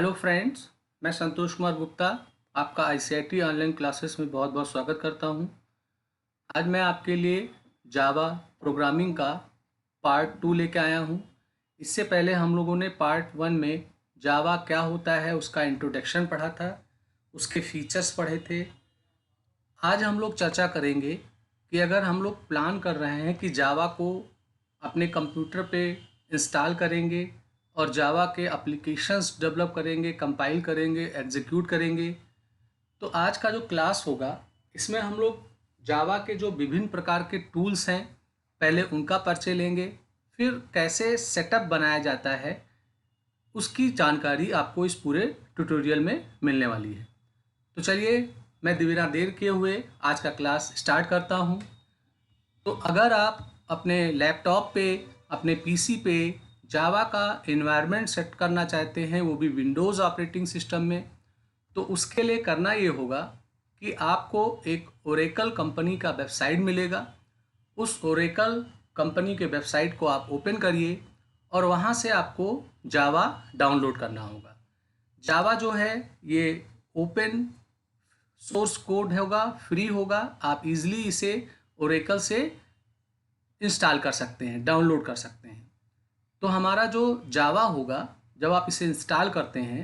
Hello friends, मैं संतोष कुमार गुप्ता आपका ICIT online classes में बहुत बहुत स्वागत करता हूं। आज मैं आपके लिए जावा प्रोग्रामिंग का पार्ट 2 लेके आया हूं। इससे पहले हम लोगों ने पार्ट 1 में जावा क्या होता है उसका इंट्रोडक्शन पढ़ा था, उसके फीचर्स पढ़े थे। आज हम लोग चर्चा करेंगे कि अगर हम लोग प्लान कर रहे हैं कि जावा को अपने कंप्यूटर पे इंस्टॉल करेंगे और जावा के एप्लीकेशंस डेवलप करेंगे, कंपाइल करेंगे, एग्जीक्यूट करेंगे, तो आज का जो क्लास होगा इसमें हम लोग जावा के जो विभिन्न प्रकार के टूल्स हैं पहले उनका परिचय लेंगे, फिर कैसे सेटअप बनाया जाता है उसकी जानकारी आपको इस पूरे ट्यूटोरियल में मिलने वाली है। तो चलिए, मैं बिना देर किए हुए आज का क्लास स्टार्ट करता हूँ। तो अगर आप अपने लैपटॉप पे, अपने पीसी पे जावा का एनवायरनमेंट सेट करना चाहते हैं, वो भी विंडोज़ ऑपरेटिंग सिस्टम में, तो उसके लिए करना ये होगा कि आपको एक ओरेकल कंपनी का वेबसाइट मिलेगा। उस ओरेकल कंपनी के वेबसाइट को आप ओपन करिए और वहाँ से आपको जावा डाउनलोड करना होगा। जावा जो है ये ओपन सोर्स कोड होगा, फ्री होगा, आप इजीली इसे ओरेकल से इंस्टॉल कर सकते हैं, डाउनलोड कर सकते हैं। तो हमारा जो जावा होगा, जब आप इसे इंस्टॉल करते हैं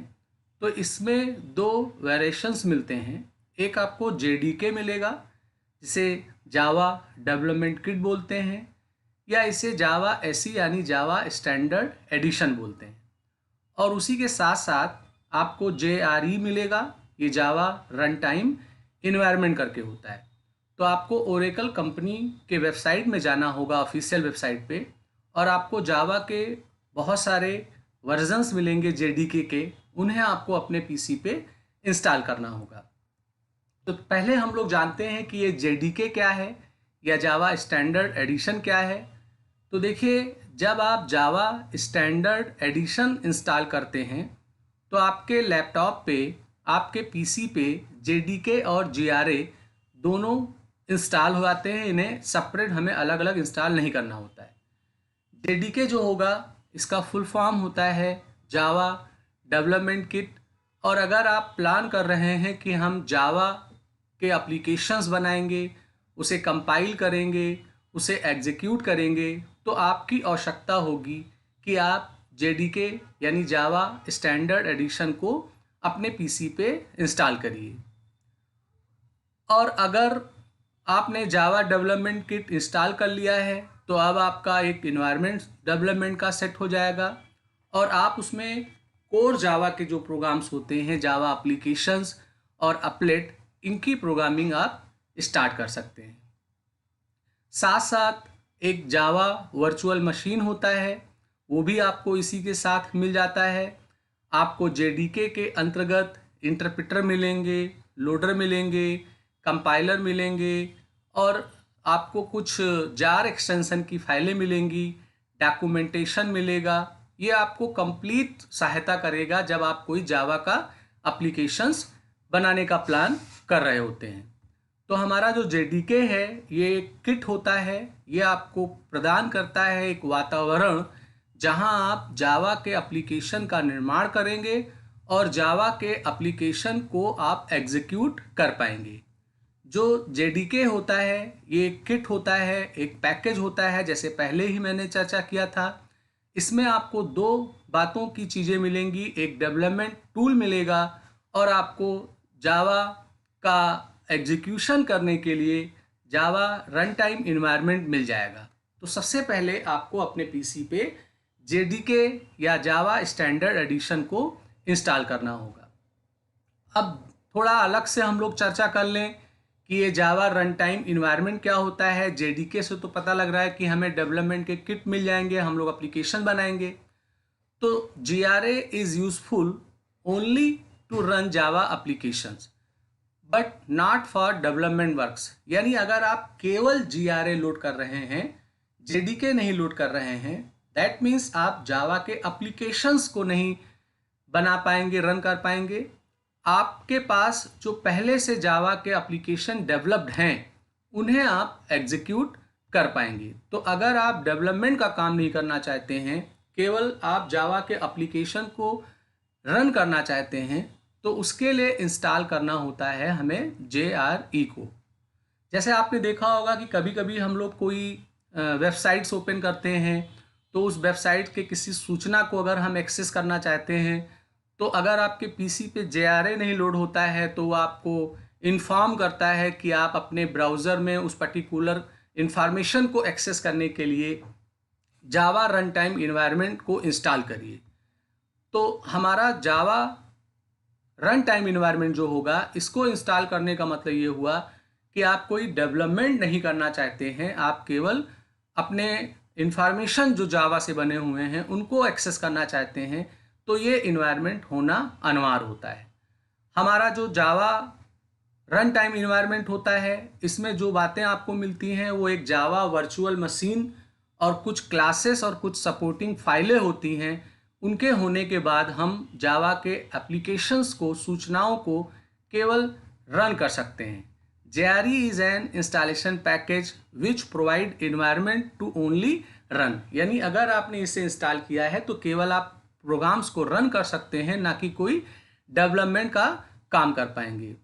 तो इसमें दो वेरिएशंस मिलते हैं। एक आपको जेडीके मिलेगा, जिसे जावा डेवलपमेंट किट बोलते हैं, या इसे जावा एसई यानी जावा स्टैंडर्ड एडिशन बोलते हैं। और उसी के साथ साथ आपको JRE मिलेगा, ये जावा रन टाइम इन्वायरमेंट करके होता है। तो आपको ओरेकल कंपनी के वेबसाइट में जाना होगा, ऑफिशियल वेबसाइट पे, और आपको जावा के बहुत सारे वर्जन्स मिलेंगे जेडीके के, उन्हें आपको अपने पीसी पे इंस्टॉल करना होगा। तो पहले हम लोग जानते हैं कि ये जेडीके क्या है या जावा स्टैंडर्ड एडिशन क्या है। तो देखिए, जब आप जावा स्टैंडर्ड एडिशन इंस्टॉल करते हैं तो आपके लैपटॉप पे, आपके पीसी पे जेडीके और जीआरए दोनों इंस्टॉल हो जाते हैं। इन्हें सेपरेट हमें अलग अलग इंस्टॉल नहीं करना होता है। जेडीके जो होगा, इसका फुल फॉर्म होता है जावा डेवलपमेंट किट। और अगर आप प्लान कर रहे हैं कि हम जावा के एप्लीकेशंस बनाएंगे, उसे कंपाइल करेंगे, उसे एग्जीक्यूट करेंगे, तो आपकी आवश्यकता होगी कि आप जेडीके यानी जावा स्टैंडर्ड एडिशन को अपने पीसी पे इंस्टॉल करिए। और अगर आपने जावा डेवलपमेंट किट इंस्टॉल कर लिया है तो अब आपका एक इन्वायरमेंट डेवलपमेंट का सेट हो जाएगा और आप उसमें कोर जावा के जो प्रोग्राम्स होते हैं, जावा एप्लीकेशंस और अपलेट, इनकी प्रोग्रामिंग आप स्टार्ट कर सकते हैं। साथ साथ एक जावा वर्चुअल मशीन होता है, वो भी आपको इसी के साथ मिल जाता है। आपको जेडीके के अंतर्गत इंटरप्रेटर मिलेंगे, लोडर मिलेंगे, कंपाइलर मिलेंगे, और आपको कुछ जार एक्सटेंशन की फाइलें मिलेंगी, डॉक्यूमेंटेशन मिलेगा। ये आपको कंप्लीट सहायता करेगा जब आप कोई जावा का एप्लीकेशंस बनाने का प्लान कर रहे होते हैं। तो हमारा जो जेडीके है, ये एक किट होता है। ये आपको प्रदान करता है एक वातावरण जहां आप जावा के एप्लीकेशन का निर्माण करेंगे और जावा के एप्लीकेशन को आप एग्जीक्यूट कर पाएंगे। जो जेडीके होता है, ये एक किट होता है, एक पैकेज होता है, जैसे पहले ही मैंने चर्चा किया था। इसमें आपको दो बातों की चीज़ें मिलेंगी, एक डेवलपमेंट टूल मिलेगा और आपको जावा का एग्जीक्यूशन करने के लिए जावा रन टाइम इन्वायरमेंट मिल जाएगा। तो सबसे पहले आपको अपने पीसी पे जेडीके या जावा स्टैंडर्ड एडिशन को इंस्टॉल करना होगा। अब थोड़ा अलग से हम लोग चर्चा कर लें कि ये जावा रन टाइम इन्वायरमेंट क्या होता है। जेडीके से तो पता लग रहा है कि हमें डेवलपमेंट के किट मिल जाएंगे, हम लोग एप्लीकेशन बनाएंगे। तो JRE is useful only to run Java applications but not for development works. यानी अगर आप केवल जीआरए लोड कर रहे हैं, जेडीके नहीं लोड कर रहे हैं, दैट मीन्स आप जावा के एप्लीकेशंस को नहीं बना पाएंगे, रन कर पाएंगे। आपके पास जो पहले से जावा के एप्लीकेशन डेवलप्ड हैं उन्हें आप एग्जीक्यूट कर पाएंगे। तो अगर आप डेवलपमेंट का काम नहीं करना चाहते हैं, केवल आप जावा के एप्लीकेशन को रन करना चाहते हैं तो उसके लिए इंस्टॉल करना होता है हमें JRE को। जैसे आपने देखा होगा कि कभी कभी हम लोग कोई वेबसाइट्स ओपन करते हैं, तो उस वेबसाइट के किसी सूचना को अगर हम एक्सेस करना चाहते हैं, तो अगर आपके पीसी पे JRE नहीं लोड होता है तो वो आपको इन्फॉर्म करता है कि आप अपने ब्राउज़र में उस पर्टिकुलर इंफॉर्मेशन को एक्सेस करने के लिए जावा रन टाइम इन्वायरमेंट को इंस्टॉल करिए। तो हमारा जावा रन टाइम इन्वायरमेंट जो होगा, इसको इंस्टॉल करने का मतलब ये हुआ कि आप कोई डेवलपमेंट नहीं करना चाहते हैं, आप केवल अपने इंफॉर्मेशन जो जावा से बने हुए हैं उनको एक्सेस करना चाहते हैं, तो ये इन्वायरमेंट होना अनिवार्य होता है। हमारा जो जावा रन टाइम इन्वायरमेंट होता है, इसमें जो बातें आपको मिलती हैं वो एक जावा वर्चुअल मशीन और कुछ क्लासेस और कुछ सपोर्टिंग फाइलें होती हैं। उनके होने के बाद हम जावा के एप्लीकेशंस को, सूचनाओं को केवल रन कर सकते हैं। JRE is an installation package which provide environment to only run, यानी अगर आपने इसे इंस्टॉल किया है तो केवल आप प्रोग्राम्स को रन कर सकते हैं, ना कि कोई डेवलपमेंट का काम कर पाएंगे।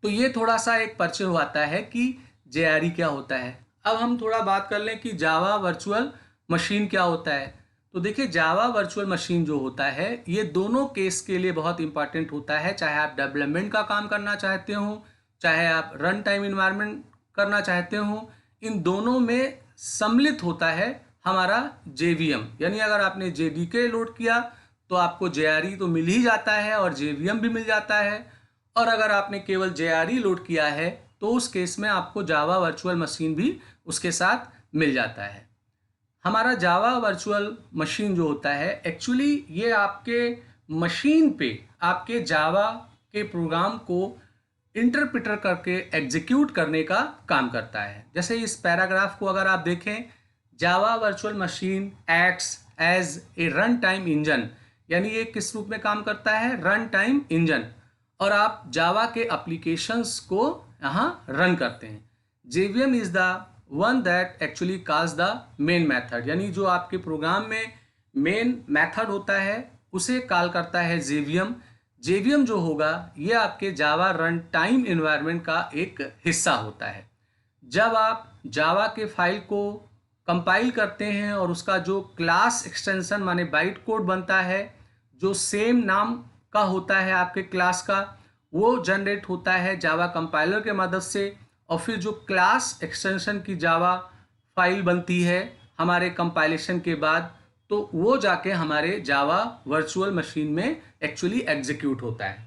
तो ये थोड़ा सा एक परिचय हुआता है कि JRE क्या होता है। अब हम थोड़ा बात कर लें कि जावा वर्चुअल मशीन क्या होता है। तो देखिए, जावा वर्चुअल मशीन जो होता है ये दोनों केस के लिए बहुत इंपॉर्टेंट होता है, चाहे आप डेवलपमेंट का काम करना चाहते हो, चाहे आप रन टाइम इन्वायरमेंट करना चाहते हो। इन दोनों में सम्मिलित होता है हमारा JVM, यानी अगर आपने JDK लोड किया तो आपको JRE तो मिल ही जाता है और JVM भी मिल जाता है, और अगर आपने केवल JRE लोड किया है तो उस केस में आपको जावा वर्चुअल मशीन भी उसके साथ मिल जाता है। हमारा जावा वर्चुअल मशीन जो होता है, एक्चुअली ये आपके मशीन पे आपके जावा के प्रोग्राम को इंटरप्रेटर करके एग्जीक्यूट करने का काम करता है। जैसे इस पैराग्राफ को अगर आप देखें, Java virtual machine acts as a run time engine, यानी ये किस रूप में काम करता है, रन टाइम इंजन, और आप जावा के एप्लीकेशंस को यहाँ रन करते हैं। JVM is the one that actually calls the main method, यानी जो आपके प्रोग्राम में मेन मेथड होता है उसे कॉल करता है JVM। JVM जो होगा ये आपके जावा रन टाइम इन्वायरमेंट का एक हिस्सा होता है। जब आप जावा के फाइल को कंपाइल करते हैं और उसका जो क्लास एक्सटेंशन माने बाइट कोड बनता है, जो सेम नाम का होता है आपके क्लास का, वो जनरेट होता है जावा कंपाइलर के मदद से, और फिर जो क्लास एक्सटेंशन की जावा फाइल बनती है हमारे कंपाइलेशन के बाद, तो वो जाके हमारे जावा वर्चुअल मशीन में एक्चुअली एग्जीक्यूट होता है।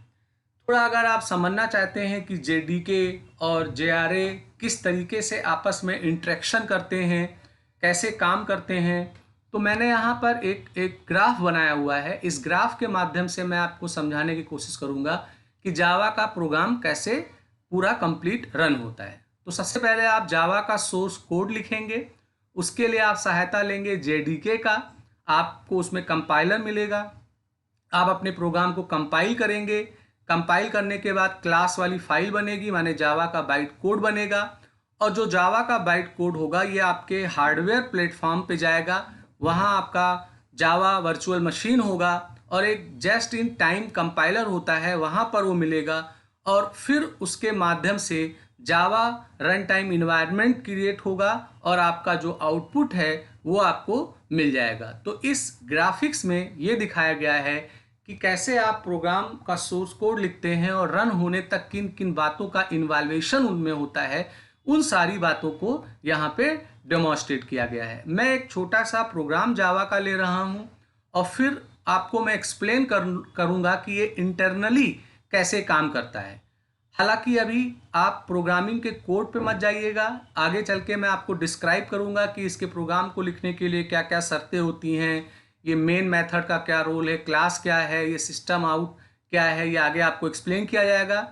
थोड़ा अगर आप समझना चाहते हैं कि JDK और JRE किस तरीके से आपस में इंटरेक्शन करते हैं, कैसे काम करते हैं, तो मैंने यहाँ पर एक ग्राफ बनाया हुआ है। इस ग्राफ के माध्यम से मैं आपको समझाने की कोशिश करूँगा कि जावा का प्रोग्राम कैसे पूरा कंप्लीट रन होता है। तो सबसे पहले आप जावा का सोर्स कोड लिखेंगे, उसके लिए आप सहायता लेंगे JDK का, आपको उसमें कंपाइलर मिलेगा। आप अपने प्रोग्राम को कंपाइल करेंगे, कंपाइल करने के बाद क्लास वाली फाइल बनेगी, माने जावा का बाइट कोड बनेगा, और जो जावा का बाइट कोड होगा ये आपके हार्डवेयर प्लेटफॉर्म पे जाएगा, वहाँ आपका जावा वर्चुअल मशीन होगा और एक जस्ट इन टाइम कंपाइलर होता है वहाँ पर वो मिलेगा, और फिर उसके माध्यम से जावा रन टाइम इन्वायरमेंट क्रिएट होगा और आपका जो आउटपुट है वो आपको मिल जाएगा। तो इस ग्राफिक्स में ये दिखाया गया है कि कैसे आप प्रोग्राम का सोर्स कोड लिखते हैं और रन होने तक किन किन बातों का इन्वॉल्वेशन उनमें होता है, उन सारी बातों को यहाँ पे डेमोन्स्ट्रेट किया गया है। मैं एक छोटा सा प्रोग्राम जावा का ले रहा हूँ और फिर आपको मैं एक्सप्लेन करूँगा कि ये इंटरनली कैसे काम करता है। हालांकि अभी आप प्रोग्रामिंग के कोड पे मत जाइएगा, आगे चल के मैं आपको डिस्क्राइब करूँगा कि इसके प्रोग्राम को लिखने के लिए क्या क्या शर्तें होती हैं, ये मेन मेथड का क्या रोल है, क्लास क्या है, ये सिस्टम आउट क्या है, ये आगे आपको एक्सप्लेन किया जाएगा।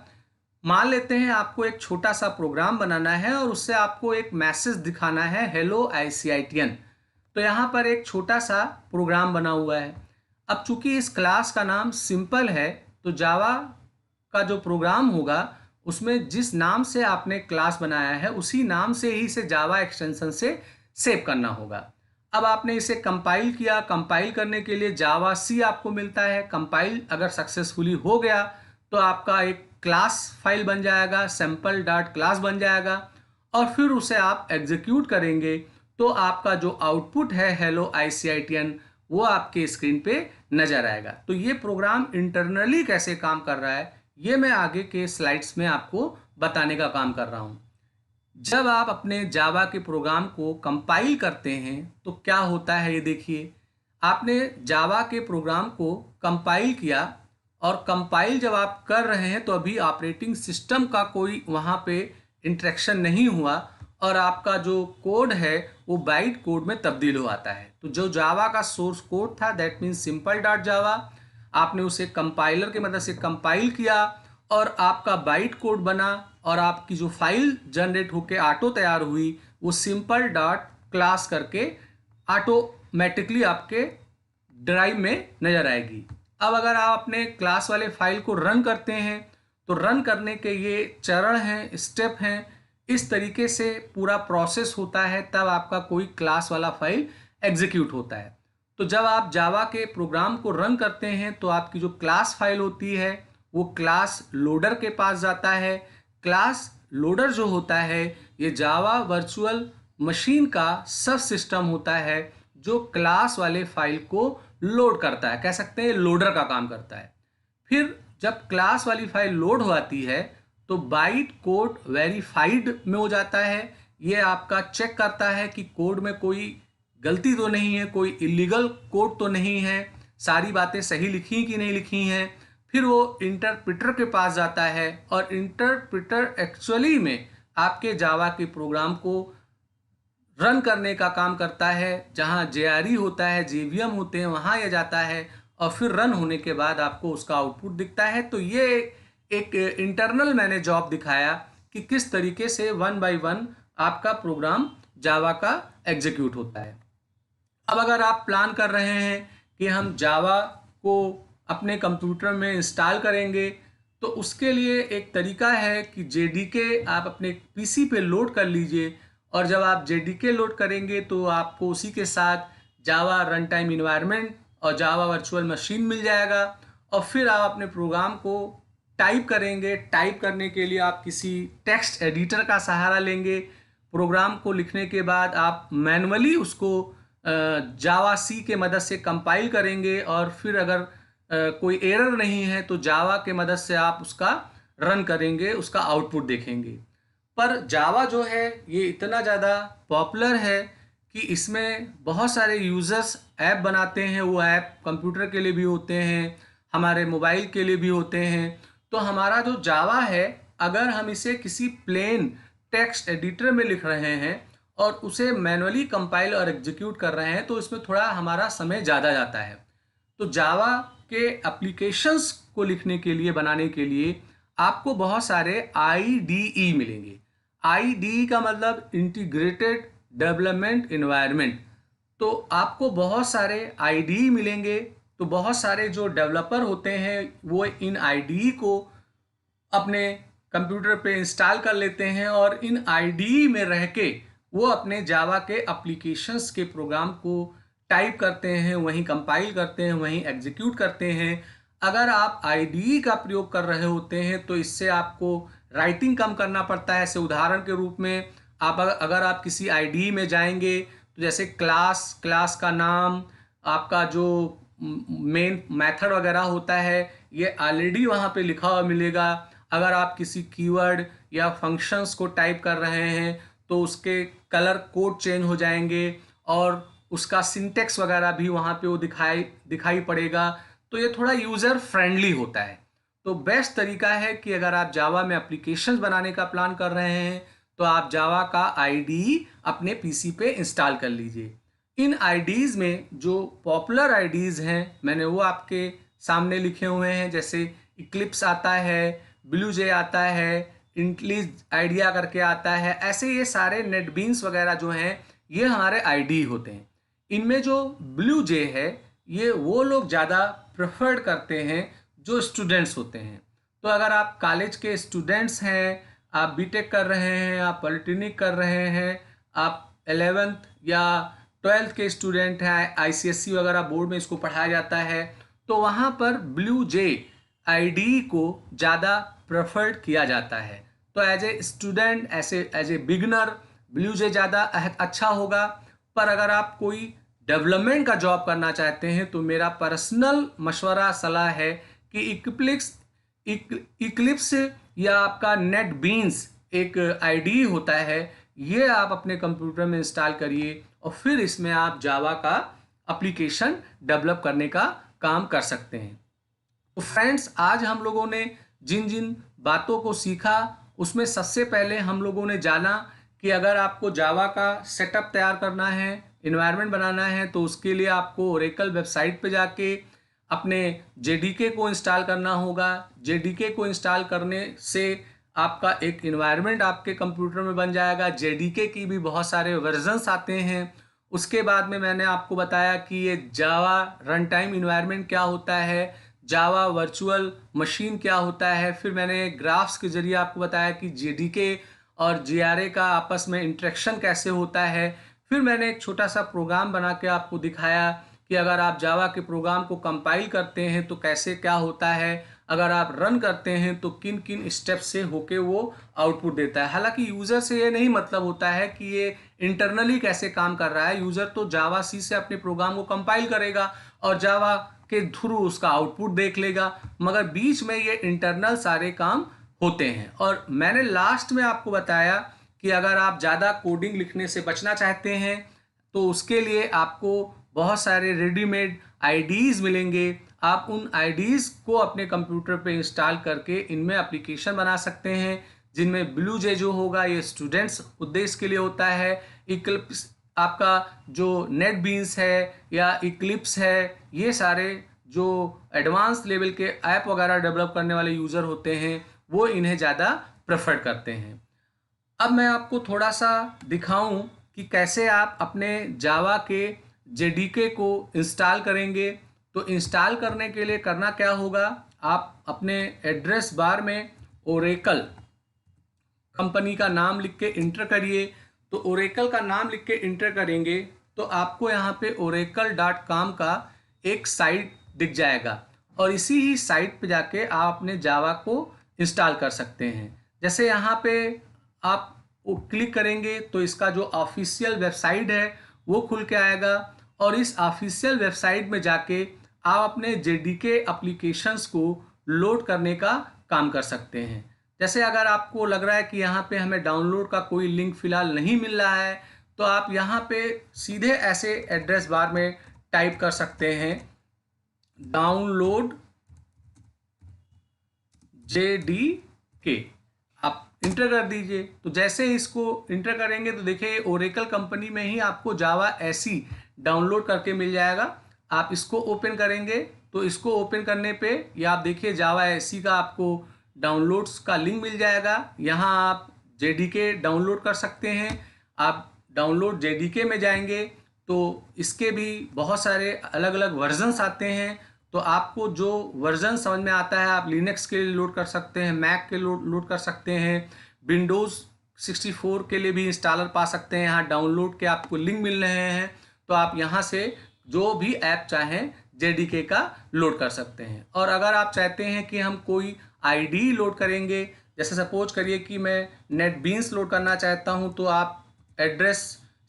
मान लेते हैं आपको एक छोटा सा प्रोग्राम बनाना है और उससे आपको एक मैसेज दिखाना है, हेलो ICITian। तो यहाँ पर एक छोटा सा प्रोग्राम बना हुआ है। अब चूंकि इस क्लास का नाम सिंपल है, तो जावा का जो प्रोग्राम होगा उसमें जिस नाम से आपने क्लास बनाया है उसी नाम से ही इसे जावा एक्सटेंशन से सेव करना होगा। अब आपने इसे कंपाइल किया, कंपाइल करने के लिए जावा सी आपको मिलता है। कंपाइल अगर सक्सेसफुली हो गया तो आपका एक क्लास फाइल बन जाएगा, सैम्पल डॉट क्लास बन जाएगा, और फिर उसे आप एग्जीक्यूट करेंगे तो आपका जो आउटपुट है हेलो ICITN वो आपके स्क्रीन पे नजर आएगा। तो ये प्रोग्राम इंटरनली कैसे काम कर रहा है ये मैं आगे के स्लाइड्स में आपको बताने का काम कर रहा हूँ। जब आप अपने जावा के प्रोग्राम को कंपाइल करते हैं तो क्या होता है ये देखिए। आपने जावा के प्रोग्राम को कंपाइल किया, और कंपाइल जब आप कर रहे हैं तो अभी ऑपरेटिंग सिस्टम का कोई वहाँ पे इंटरेक्शन नहीं हुआ, और आपका जो कोड है वो बाइट कोड में तब्दील हो आता है। तो जो जावा का सोर्स कोड था दैट मीन्स सिंपल डॉट जावा, आपने उसे कंपाइलर की मदद से कंपाइल किया और आपका बाइट कोड बना, और आपकी जो फाइल जनरेट होके ऑटो तैयार हुई वो सिंपल डॉट क्लास करके ऑटोमेटिकली आपके ड्राइव में नजर आएगी। अब अगर आप अपने क्लास वाले फाइल को रन करते हैं तो रन करने के ये चरण हैं, स्टेप हैं, इस तरीके से पूरा प्रोसेस होता है, तब आपका कोई क्लास वाला फाइल एग्जीक्यूट होता है। तो जब आप जावा के प्रोग्राम को रन करते हैं तो आपकी जो क्लास फाइल होती है वो क्लास लोडर के पास जाता है। क्लास लोडर जो होता है ये जावा वर्चुअल मशीन का सब सिस्टम होता है जो क्लास वाले फाइल को लोड करता है, कह सकते हैं लोडर का काम करता है। फिर जब क्लास वाली फाइल लोड हो आती है तो बाइट कोड वेरीफाइड में हो जाता है। ये आपका चेक करता है कि कोड में कोई गलती तो नहीं है, कोई इलीगल कोड तो नहीं है, सारी बातें सही लिखी कि नहीं लिखी हैं। फिर वो इंटरप्रेटर के पास जाता है, और इंटरप्रेटर एक्चुअली में आपके जावा के प्रोग्राम को रन करने का काम करता है। जहां JRE होता है, JVM होते हैं, वहां यह जाता है, और फिर रन होने के बाद आपको उसका आउटपुट दिखता है। तो ये एक इंटरनल मैंने जॉब दिखाया कि किस तरीके से 1 बाय 1 आपका प्रोग्राम जावा का एग्जीक्यूट होता है। अब अगर आप प्लान कर रहे हैं कि हम जावा को अपने कंप्यूटर में इंस्टॉल करेंगे तो उसके लिए एक तरीका है कि JDK आप अपने PC पे लोड कर लीजिए, और जब आप JDK लोड करेंगे तो आपको उसी के साथ जावा रन टाइम इन्वायरमेंट और जावा वर्चुअल मशीन मिल जाएगा। और फिर आप अपने प्रोग्राम को टाइप करेंगे। टाइप करने के लिए आप किसी टेक्स्ट एडिटर का सहारा लेंगे। प्रोग्राम को लिखने के बाद आप मैनुअली उसको जावा सी के मदद से कंपाइल करेंगे, और फिर अगर कोई एरर नहीं है तो जावा के मदद से आप उसका रन करेंगे, उसका आउटपुट देखेंगे। पर जावा जो है ये इतना ज़्यादा पॉपुलर है कि इसमें बहुत सारे यूज़र्स ऐप बनाते हैं। वो ऐप कंप्यूटर के लिए भी होते हैं, हमारे मोबाइल के लिए भी होते हैं। तो हमारा जो जावा है अगर हम इसे किसी प्लेन टेक्स्ट एडिटर में लिख रहे हैं और उसे मैनुअली कंपाइल और एग्जीक्यूट कर रहे हैं तो इसमें थोड़ा हमारा समय ज़्यादा जाता है। तो जावा के एप्लीकेशंस को लिखने के लिए, बनाने के लिए आपको बहुत सारे IDE मिलेंगे। IDE का मतलब इंटीग्रेटेड डेवलपमेंट एनवायरनमेंट। तो आपको बहुत सारे IDE मिलेंगे। तो बहुत सारे जो डेवलपर होते हैं वो इन IDE को अपने कंप्यूटर पे इंस्टॉल कर लेते हैं, और इन IDE में रह के वो अपने जावा के एप्लीकेशंस के प्रोग्राम को टाइप करते हैं, वहीं कंपाइल करते हैं, वहीं एग्जीक्यूट करते हैं। अगर आप IDE का प्रयोग कर रहे होते हैं तो इससे आपको राइटिंग कम करना पड़ता है। जैसे उदाहरण के रूप में अगर आप किसी IDE में जाएंगे तो जैसे क्लास का नाम, आपका जो मेन मेथड वगैरह होता है ये ऑलरेडी वहाँ पे लिखा हुआ मिलेगा। अगर आप किसी कीवर्ड या फंक्शंस को टाइप कर रहे हैं तो उसके कलर कोड चेंज हो जाएंगे, और उसका सिंटेक्स वगैरह भी वहाँ पे वो दिखाई पड़ेगा। तो ये थोड़ा यूज़र फ्रेंडली होता है। तो बेस्ट तरीका है कि अगर आप जावा में एप्लीकेशंस बनाने का प्लान कर रहे हैं तो आप जावा का IDE अपने PC पे इंस्टॉल कर लीजिए। इन IDEs में जो पॉपुलर IDEs हैं मैंने वो आपके सामने लिखे हुए हैं। जैसे इक्लिप्स आता है, ब्लूजे आता है, इंटेलिज आइडिया करके आता है। ऐसे ये सारे नेटबीन्स वगैरह जो हैं ये हमारे IDE होते हैं। इनमें जो ब्लूजे है ये वो लोग ज़्यादा प्रेफर्ड करते हैं जो स्टूडेंट्स होते हैं। तो अगर आप कॉलेज के स्टूडेंट्स हैं, आप BTech कर रहे हैं, आप पॉलिटेक्निक कर रहे हैं, आप 11th या ट्वेल्थ के स्टूडेंट हैं, आईसीएसई वगैरह बोर्ड में इसको पढ़ाया जाता है, तो वहाँ पर ब्लू जे आईडी को ज़्यादा प्रेफर्ड किया जाता है। तो as a student, as a beginner BlueJ ज़्यादा अच्छा होगा। पर अगर आप कोई डेवलपमेंट का जॉब करना चाहते हैं तो मेरा पर्सनल मशवरा सलाह है कि इक्लिप्स या आपका नेट बीन्स एक आईडी होता है, ये आप अपने कंप्यूटर में इंस्टॉल करिए और फिर इसमें आप जावा का एप्लीकेशन डेवलप करने का काम कर सकते हैं। तो फ्रेंड्स, आज हम लोगों ने जिन जिन बातों को सीखा उसमें सबसे पहले हम लोगों ने जाना कि अगर आपको जावा का सेटअप तैयार करना है, इन्वायरमेंट बनाना है, तो उसके लिए आपको ओरेकल वेबसाइट पे जाके अपने जेडीके को इंस्टॉल करना होगा। जेडीके को इंस्टॉल करने से आपका एक इन्वायरमेंट आपके कंप्यूटर में बन जाएगा। जेडीके की भी बहुत सारे वर्जन्स आते हैं। उसके बाद में मैंने आपको बताया कि ये जावा रन टाइम इन्वायरमेंट क्या होता है, जावा वर्चुअल मशीन क्या होता है। फिर मैंने ग्राफ्स के जरिए आपको बताया कि जेडीके और जीआरए का आपस में इंटरेक्शन कैसे होता है। फिर मैंने एक छोटा सा प्रोग्राम बना के आपको दिखाया कि अगर आप जावा के प्रोग्राम को कंपाइल करते हैं तो कैसे क्या होता है, अगर आप रन करते हैं तो किन किन स्टेप से होके वो आउटपुट देता है। हालांकि यूज़र से ये नहीं मतलब होता है कि ये इंटरनली कैसे काम कर रहा है। यूज़र तो जावा सी से अपने प्रोग्राम को कंपाइल करेगा और जावा के थ्रू उसका आउटपुट देख लेगा, मगर बीच में ये इंटरनल सारे काम होते हैं। और मैंने लास्ट में आपको बताया कि अगर आप ज़्यादा कोडिंग लिखने से बचना चाहते हैं तो उसके लिए आपको बहुत सारे रेडीमेड आईडीज़ मिलेंगे। आप उन आईडीज़ को अपने कंप्यूटर पे इंस्टॉल करके इनमें एप्लीकेशन बना सकते हैं, जिनमें ब्लू जे जो होगा ये स्टूडेंट्स उद्देश्य के लिए होता है। इक्लिप्स आपका जो नेट बीन्स है या इक्लिप्स है, ये सारे जो एडवांस लेवल के ऐप वगैरह डेवलप करने वाले यूज़र होते हैं वो इन्हें ज़्यादा प्रेफर करते हैं। अब मैं आपको थोड़ा सा दिखाऊं कि कैसे आप अपने जावा के जेडीके को इंस्टॉल करेंगे। तो इंस्टॉल करने के लिए करना क्या होगा, आप अपने एड्रेस बार में ओरेकल कंपनी का नाम लिख के इंटर करिए। तो ओरेकल का नाम लिख के इंटर करेंगे तो आपको यहाँ पे oracle.com का एक साइट दिख जाएगा और इसी ही साइट पे जाके आप अपने जावा को इंस्टॉल कर सकते हैं। जैसे यहाँ पे आप क्लिक करेंगे तो इसका जो ऑफिशियल वेबसाइट है वो खुल के आएगा और इस ऑफिशियल वेबसाइट में जाके आप अपने जेडीके एप्लीकेशंस को लोड करने का काम कर सकते हैं। जैसे अगर आपको लग रहा है कि यहाँ पे हमें डाउनलोड का कोई लिंक फ़िलहाल नहीं मिल रहा है तो आप यहाँ पे सीधे ऐसे एड्रेस बार में टाइप कर सकते हैं डाउनलोड जेडीके, आप इंटर कर दीजिए। तो जैसे इसको इंटर करेंगे तो देखिए ओरेकल कंपनी में ही आपको जावा ऐसी डाउनलोड करके मिल जाएगा। आप इसको ओपन करेंगे तो इसको ओपन करने पे ये आप देखिए जावा ऐसी का आपको डाउनलोड्स का लिंक मिल जाएगा। यहाँ आप जेडीके डाउनलोड कर सकते हैं। आप डाउनलोड जेडीके में जाएंगे तो इसके भी बहुत सारे अलग अलग वर्जन्स आते हैं। तो आपको जो वर्जन समझ में आता है आप लिनक्स के लिए लोड कर सकते हैं, मैक के लोड कर सकते हैं, विंडोज़ 64 के लिए भी इंस्टॉलर पा सकते हैं। यहाँ डाउनलोड के आपको लिंक मिल रहे हैं तो आप यहाँ से जो भी ऐप चाहें जेडीके का लोड कर सकते हैं। और अगर आप चाहते हैं कि हम कोई आईडी लोड करेंगे, जैसे सपोज करिए कि मैं नेटबीन्स लोड करना चाहता हूं, तो आप एड्रेस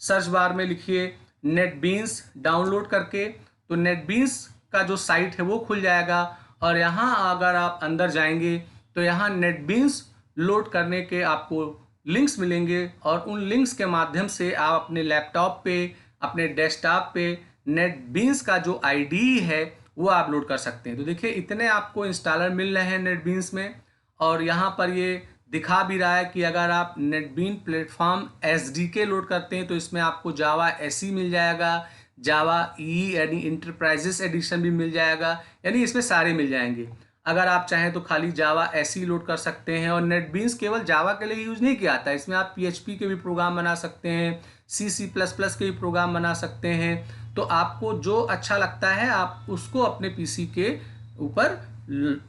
सर्च बार में लिखिए नेटबीन्स डाउनलोड करके, तो नेटबीन्स का जो साइट है वो खुल जाएगा। और यहाँ अगर आप अंदर जाएंगे तो यहाँ नेटबीन्स लोड करने के आपको लिंक्स मिलेंगे और उन लिंक्स के माध्यम से आप अपने लैपटॉप पे, अपने डेस्कटॉप पे नेटबीन्स का जो आईडी है वो आप लोड कर सकते हैं। तो देखिए इतने आपको इंस्टॉलर मिल रहे हैं नेटबीन्स में और यहाँ पर ये दिखा भी रहा है कि अगर आप नेटबीन प्लेटफॉर्म एसडीके लोड करते हैं तो इसमें आपको जावा एसई मिल जाएगा, जावा ई यानी इंटरप्राइजेस एडिशन भी मिल जाएगा, यानी इसमें सारे मिल जाएंगे। अगर आप चाहें तो खाली जावा एसई लोड कर सकते हैं। और नेटबीन्स केवल जावा के लिए यूज़ नहीं किया जाता, इसमें आप पीएचपी के भी प्रोग्राम बना सकते हैं, सी के भी प्रोग्राम बना सकते हैं। तो आपको जो अच्छा लगता है आप उसको अपने पीसी के ऊपर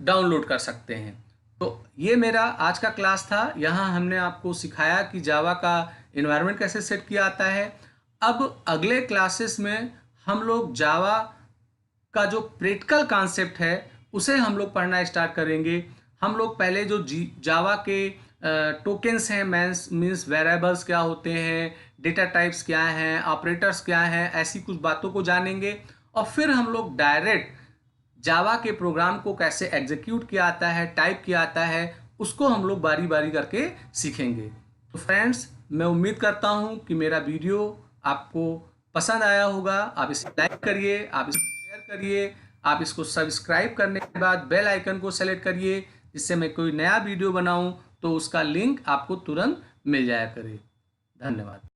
डाउनलोड कर सकते हैं। तो ये मेरा आज का क्लास था। यहाँ हमने आपको सिखाया कि जावा का एनवायरनमेंट कैसे सेट किया जाता है। अब अगले क्लासेस में हम लोग जावा का जो प्रैक्टिकल कॉन्सेप्ट है उसे हम लोग पढ़ना स्टार्ट करेंगे। हम लोग पहले जो जावा के टोकन्स हैं, मीन्स वेरिएबल्स क्या होते हैं, डेटा टाइप्स क्या हैं, ऑपरेटर्स क्या हैं, ऐसी कुछ बातों को जानेंगे। और फिर हम लोग डायरेक्ट जावा के प्रोग्राम को कैसे एग्जीक्यूट किया आता है, टाइप किया आता है, उसको हम लोग बारी बारी करके सीखेंगे। तो फ्रेंड्स, मैं उम्मीद करता हूँ कि मेरा वीडियो आपको पसंद आया होगा। आप इसे लाइक करिए, आप इसे शेयर करिए, आप इसको सब्सक्राइब करने के बाद बेल आइकन को सेलेक्ट करिए, जिससे मैं कोई नया वीडियो बनाऊं तो उसका लिंक आपको तुरंत मिल जाया करे। धन्यवाद।